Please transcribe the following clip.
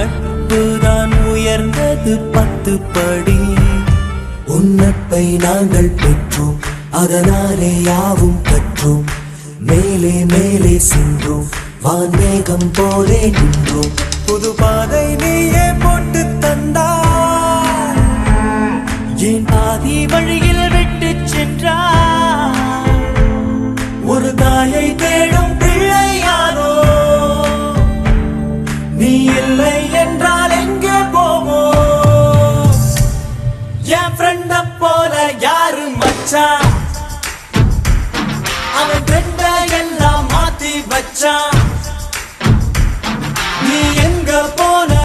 நட்புதான் உயர்ந்தது 10 படி. உன் நட்பை நாங்கள் பெற்றோம், அதனாலே யாவும் கற்றோம். மேலே மேலே சென்றோம், வான்மேகம் போலே நின்றோம். புது பாதை நீயே போட்டு தந்தாய், என் பாதி வழியில் விட்டு சென்றாய். ஒரு தாயை தேடும் பிள்ளையானோ, நீ இல்லை என்றால் எங்கே போவோம்? என் ஃப்ரெண்ட போல யாரு மச்சான், அவன் ஃப்ரெண்ட எல்லாம் மாத்தி வச்சான்.